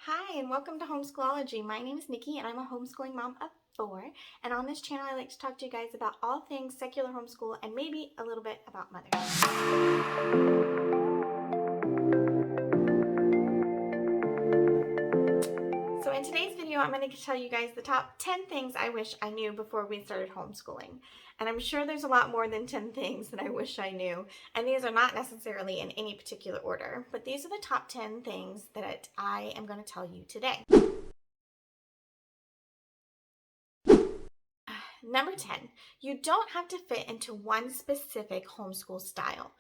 Hi, and welcome to Homeschool-ology. My name is Nikki, and I'm a homeschooling mom of 4. And on this channel, I like to talk to you guys about all things secular homeschool and maybe a little bit about motherhood. So in today's video, I'm going to tell you guys the top 10 things I wish I knew before we started homeschooling. And I'm sure there's a lot more than 10 things that I wish I knew. And these are not necessarily in any particular order, but these are the top 10 things that I am going to tell you today. Number 10, you don't have to fit into one specific homeschool style.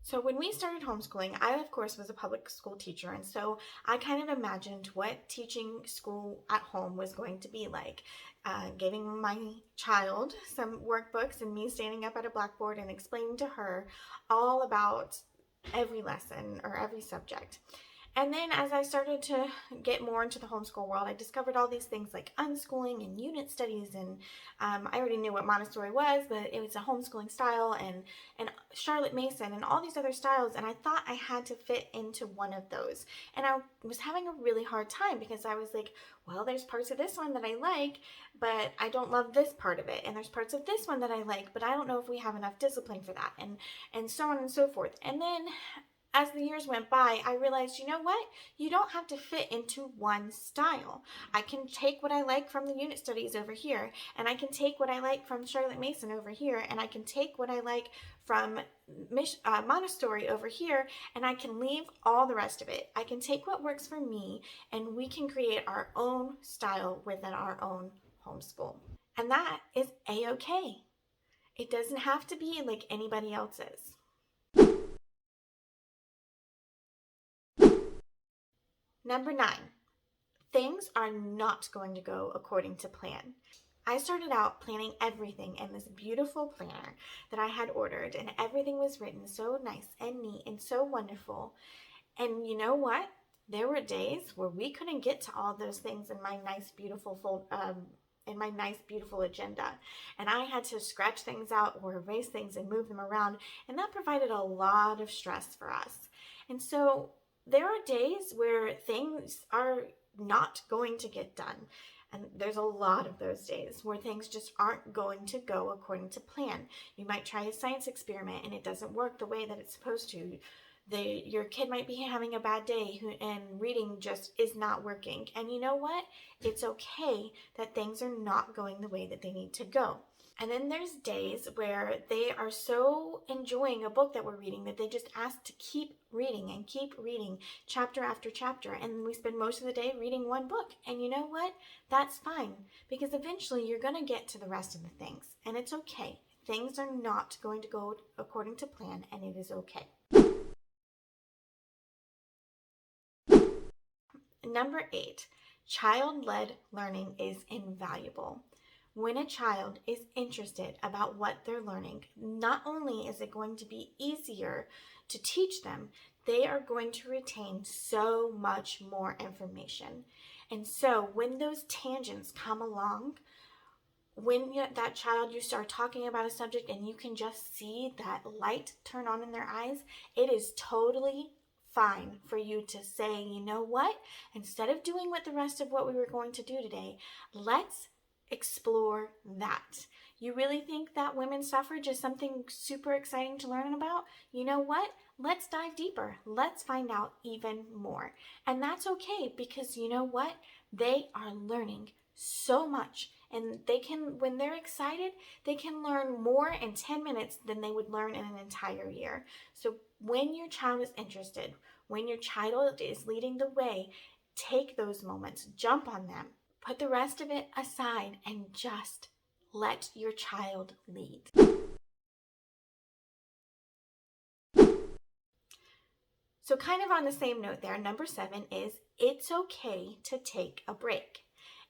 So when we started homeschooling, I of course was a public school teacher, and so I kind of imagined what teaching school at home was going to be like. Giving my child some workbooks and me standing up at a blackboard and explaining to her all about every lesson or every subject. And then as I started to get more into the homeschool world, I discovered all these things like unschooling and unit studies, and I already knew what Montessori was, but it was a homeschooling style, and Charlotte Mason and all these other styles, and I thought I had to fit into one of those. And I was having a really hard time because I was like, well, there's parts of this one that I like, but I don't love this part of it, and there's parts of this one that I like, but I don't know if we have enough discipline for that, and so on and so forth. And then as the years went by, I realized, you know what? You don't have to fit into one style. I can take what I like from the unit studies over here, and I can take what I like from Charlotte Mason over here, and I can take what I like from Montessori over here, and I can leave all the rest of it. I can take what works for me, and we can create our own style within our own homeschool. And that is a-okay. It doesn't have to be like anybody else's. Number 9, things are not going to go according to plan. I started out planning everything in this beautiful planner that I had ordered, and everything was written so nice and neat and so wonderful. And you know what? There were days where we couldn't get to all those things in my nice, beautiful agenda. And I had to scratch things out or erase things and move them around, and that provided a lot of stress for us. And so there are days where things are not going to get done. And there's a lot of those days where things just aren't going to go according to plan. You might try a science experiment and it doesn't work the way that it's supposed to. Your kid might be having a bad day and reading just is not working. And you know what? It's okay that things are not going the way that they need to go. And then there's days where they are so enjoying a book that we're reading that they just ask to keep reading chapter after chapter. And we spend most of the day reading one book. And you know what? That's fine, because eventually you're going to get to the rest of the things. And it's okay. Things are not going to go according to plan, and it is okay. Number 8, child-led learning is invaluable. When a child is interested about what they're learning, not only is it going to be easier to teach them, they are going to retain so much more information. And so when those tangents come along, when that child, you start talking about a subject and you can just see that light turn on in their eyes, it is totally fine for you to say, you know what? Instead of doing what the rest of what we were going to do today, let's explore that. You really think that women's suffrage is something super exciting to learn about? You know what? Let's dive deeper. Let's find out even more. And that's okay, because you know what? They are learning so much, and they can, when they're excited, they can learn more in 10 minutes than they would learn in an entire year. So when your child is interested, when your child is leading the way, take those moments, jump on them, put the rest of it aside, and just let your child lead. So kind of on the same note there, number 7 is it's okay to take a break.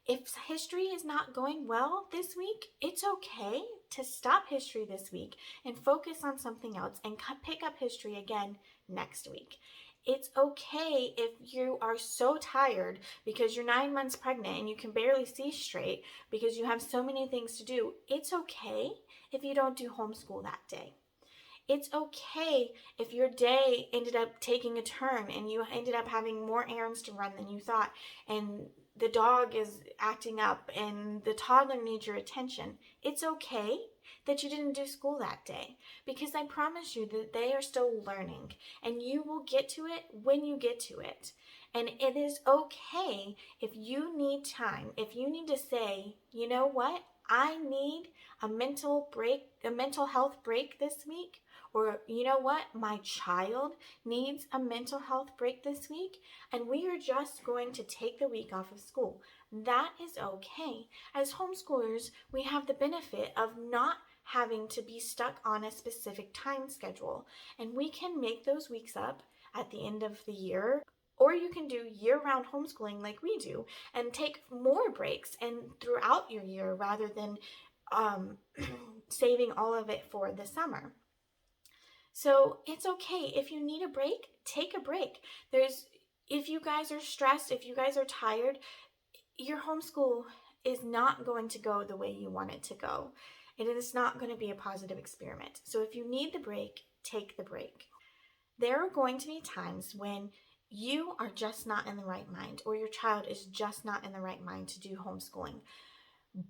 If history is not going well this week, it's okay to stop history this week and focus on something else and pick up history again next week. It's okay if you are so tired because you're 9 months pregnant and you can barely see straight because you have so many things to do. It's okay if you don't do homeschool that day. It's okay if your day ended up taking a turn and you ended up having more errands to run than you thought, and the dog is acting up and the toddler needs your attention. It's okay that you didn't do school that day, because I promise you that they are still learning and you will get to it when you get to it. And it is okay if you need time, if you need to say, you know what, I need a mental break, a mental health break this week, or you know what, my child needs a mental health break this week, and we are just going to take the week off of school. That is okay. As homeschoolers, we have the benefit of not having to be stuck on a specific time schedule, and we can make those weeks up at the end of the year. Or you can do year-round homeschooling like we do and take more breaks and throughout your year rather than um, saving all of it for the summer. So it's okay. If you need a break, take a break. If you guys are stressed, if you guys are tired, your homeschool is not going to go the way you want it to go. It is not going to be a positive experiment. So if you need the break, take the break. There are going to be times when you are just not in the right mind, or your child is just not in the right mind to do homeschooling.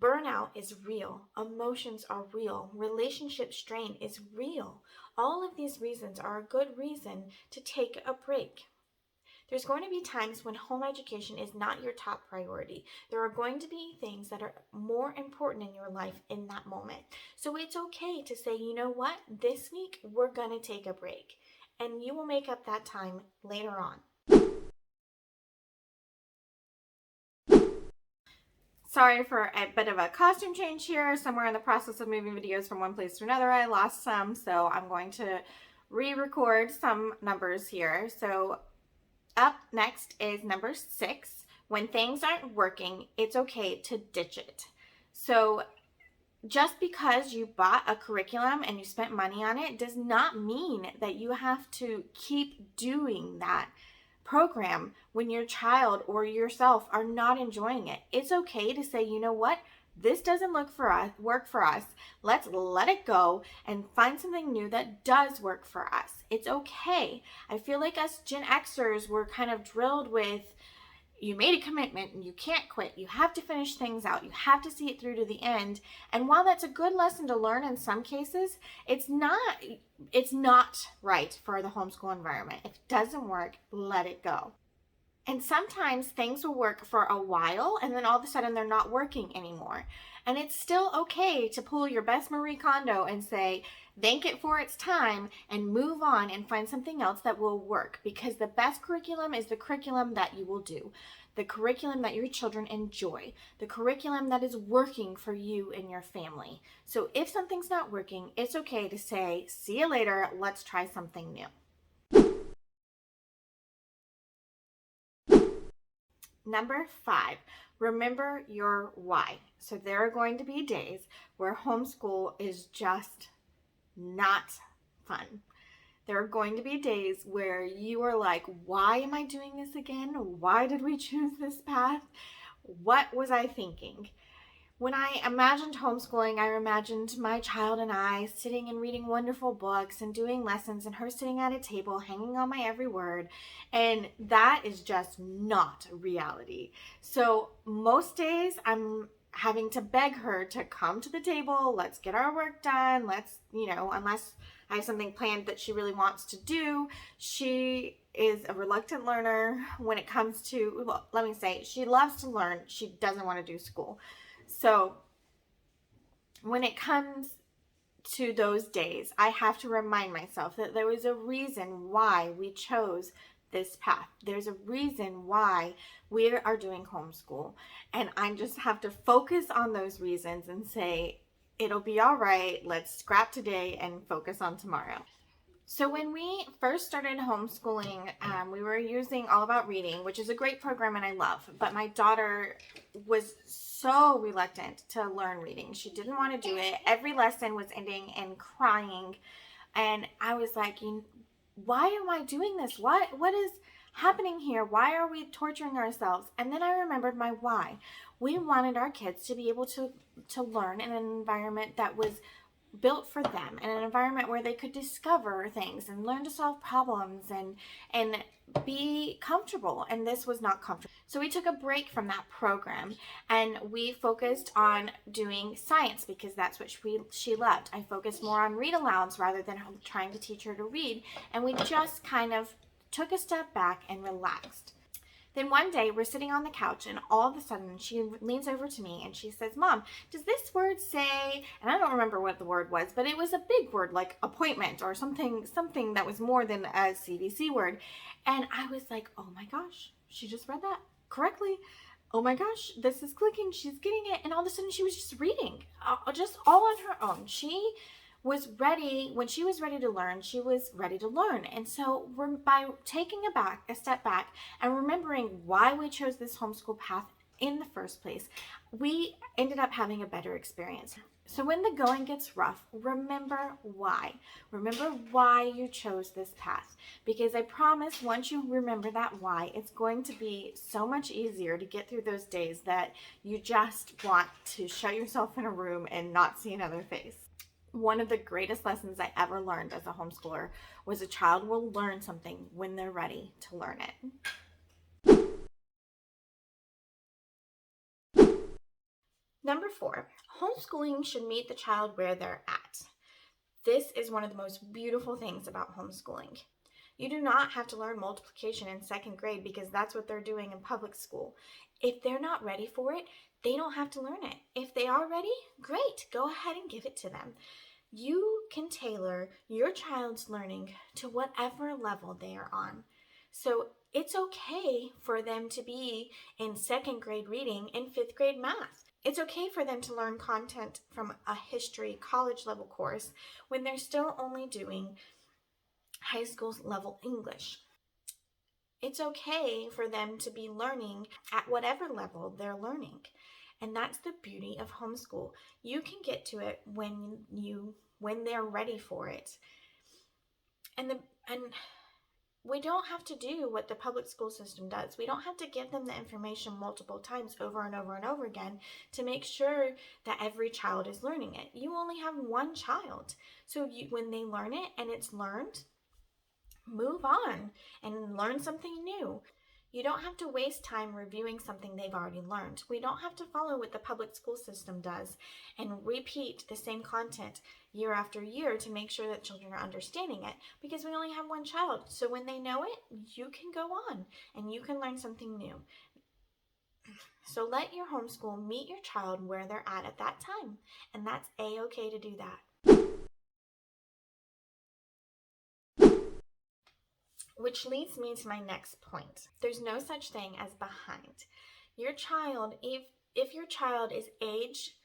Burnout is real. Emotions are real. Relationship strain is real. All of these reasons are a good reason to take a break. There's going to be times when home education is not your top priority. There are going to be things that are more important in your life in that moment. So it's okay to say, you know what, this week we're going to take a break. And you will make up that time later on. Sorry for a bit of a costume change here. Somewhere in the process of moving videos from one place to another, I lost some, so I'm going to re-record some numbers here. So up next is number 6. When things aren't working, it's okay to ditch it. So just because you bought a curriculum and you spent money on it does not mean that you have to keep doing that program when your child or yourself are not enjoying it. It's okay to say, you know what, this doesn't work for us. Let's let it go and find something new that does work for us. It's okay. I feel like us Gen Xers were kind of drilled with, you made a commitment and you can't quit. You have to finish things out. You have to see it through to the end. And while that's a good lesson to learn in some cases, it's not right for the homeschool environment. If it doesn't work, let it go. And sometimes things will work for a while and then all of a sudden they're not working anymore. And it's still okay to pull your best Marie Kondo and say, thank it for its time and move on and find something else that will work, because the best curriculum is the curriculum that you will do, the curriculum that your children enjoy, the curriculum that is working for you and your family. So if something's not working, it's okay to say, see you later, let's try something new. Number 5, remember your why. So there are going to be days where homeschool is just not fun. There are going to be days where you are like, why am I doing this again? Why did we choose this path? What was I thinking? When I imagined homeschooling, I imagined my child and I sitting and reading wonderful books and doing lessons, and her sitting at a table hanging on my every word. And that is just not reality. So most days I'm having to beg her to come to the table. Let's get our work done. Unless I have something planned that she really wants to do. She is a reluctant learner when it comes to, well, let me say, she loves to learn. She doesn't want to do school. So when it comes to those days, I have to remind myself that there was a reason why we chose this path. There's a reason why we are doing homeschool. And I just have to focus on those reasons and say, it'll be all right. Let's scrap today and focus on tomorrow. So when we first started homeschooling, we were using All About Reading, which is a great program and I love, but my daughter was so reluctant to learn reading. She didn't want to do it. Every lesson was ending in crying. And I was like, why am I doing this? What is happening here? Why are we torturing ourselves? And then I remembered my why. We wanted our kids to be able to learn in an environment that was built for them, in an environment where they could discover things and learn to solve problems and be comfortable. And this was not comfortable. So we took a break from that program and we focused on doing science because that's what she loved. I focused more on read alouds rather than trying to teach her to read. And we just kind of took a step back and relaxed. Then one day we're sitting on the couch and all of a sudden she leans over to me and she says, "Mom, does this word say," and I don't remember what the word was, but it was a big word like appointment or something that was more than a CVC word. And I was like, oh my gosh, she just read that correctly. Oh my gosh, this is clicking. She's getting it. And all of a sudden she was just reading, just all on her own. She was ready. When she was ready to learn, she was ready to learn. And so by taking a step back and remembering why we chose this homeschool path in the first place, we ended up having a better experience. So when the going gets rough, remember why. Remember why you chose this path. Because I promise once you remember that why, it's going to be so much easier to get through those days that you just want to shut yourself in a room and not see another face. One of the greatest lessons I ever learned as a homeschooler was a child will learn something when they're ready to learn it. Number 4, homeschooling should meet the child where they're at. This is one of the most beautiful things about homeschooling. You do not have to learn multiplication in 2nd grade because that's what they're doing in public school. If they're not ready for it, they don't have to learn it. If they are ready, great, go ahead and give it to them. You can tailor your child's learning to whatever level they are on. So it's okay for them to be in 2nd grade reading and 5th grade math. It's okay for them to learn content from a history college level course when they're still only doing high school level English. It's okay for them to be learning at whatever level they're learning. And that's the beauty of homeschool. You can get to it when they're ready for it. And we don't have to do what the public school system does. We don't have to give them the information multiple times over and over and over again to make sure that every child is learning it. You only have one child. So when they learn it and it's learned, move on and learn something new. You don't have to waste time reviewing something they've already learned. We don't have to follow what the public school system does and repeat the same content year after year to make sure that children are understanding it, because we only have one child. So when they know it, you can go on and you can learn something new. So let your homeschool meet your child where they're at that time, and that's a-okay to do that. Which leads me to my next point. There's no such thing as behind. Your child, if your child is age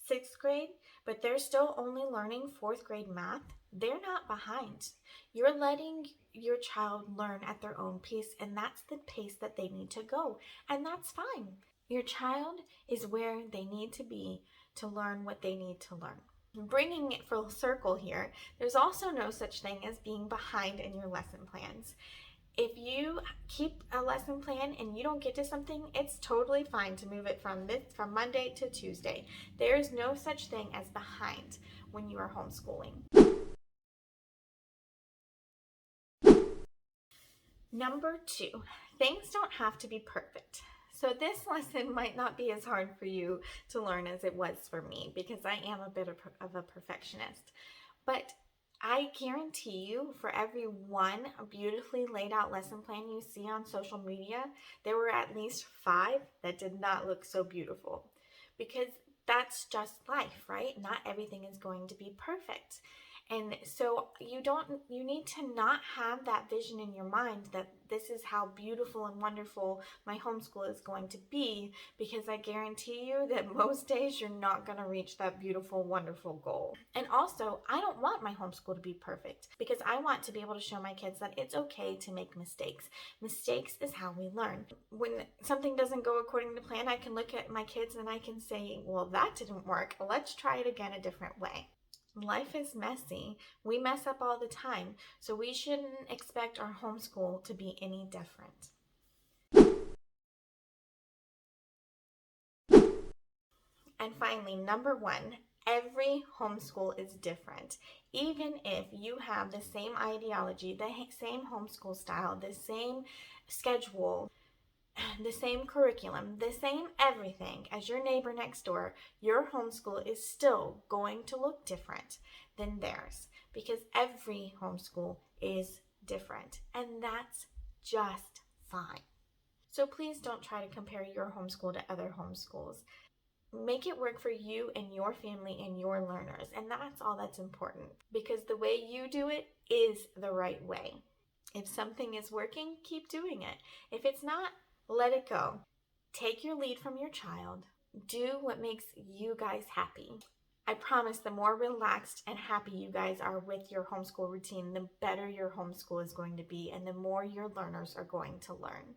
6th grade, but they're still only learning 4th grade math, they're not behind. You're letting your child learn at their own pace, and that's the pace that they need to go, and that's fine. Your child is where they need to be to learn what they need to learn. Bringing it full circle here, there's also no such thing as being behind in your lesson plans. If you keep a lesson plan and you don't get to something, it's totally fine to move it from Monday to Tuesday. There is no such thing as behind when you are homeschooling. Number 2, things don't have to be perfect. So this lesson might not be as hard for you to learn as it was for me, because I am a bit of a perfectionist. But I guarantee you, for every one beautifully laid out lesson plan you see on social media, there were at least 5 that did not look so beautiful. Because that's just life, right? Not everything is going to be perfect. And so you need to not have that vision in your mind that this is how beautiful and wonderful my homeschool is going to be, because I guarantee you that most days you're not going to reach that beautiful, wonderful goal. And also, I don't want my homeschool to be perfect, because I want to be able to show my kids that it's okay to make mistakes. Mistakes is how we learn. When something doesn't go according to plan, I can look at my kids and I can say, well, that didn't work. Let's try it again a different way. Life is messy. We mess up all the time, so we shouldn't expect our homeschool to be any different. And finally, number 1, Every homeschool is different. Even if you have the same ideology, the same homeschool style, the same schedule, the same curriculum, the same everything as your neighbor next door, your homeschool is still going to look different than theirs because every homeschool is different, and that's just fine. So please don't try to compare your homeschool to other homeschools. Make it work for you and your family and your learners, and that's all that's important because the way you do it is the right way. If something is working, keep doing it. If it's not, let it go. Take your lead from your child. Do what makes you guys happy. I promise the more relaxed and happy you guys are with your homeschool routine, the better your homeschool is going to be and the more your learners are going to learn.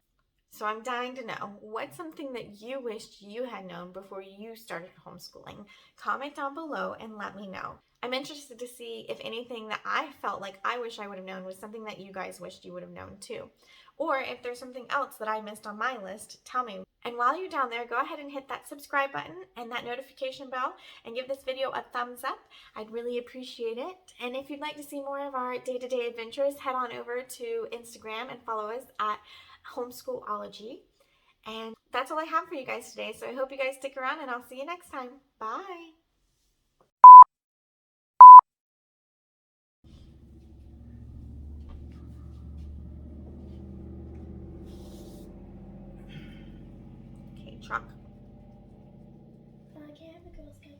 So I'm dying to know, what's something that you wished you had known before you started homeschooling? Comment down below and let me know. I'm interested to see if anything that I felt like I wish I would have known was something that you guys wished you would have known too. Or if there's something else that I missed on my list, tell me. And while you're down there, go ahead and hit that subscribe button and that notification bell and give this video a thumbs up. I'd really appreciate it. And if you'd like to see more of our day-to-day adventures, head on over to Instagram and follow us at Homeschool-ology. And that's all I have for you guys today. So I hope you guys stick around and I'll see you next time. Bye. Okay, truck. I can't have the Girl Scout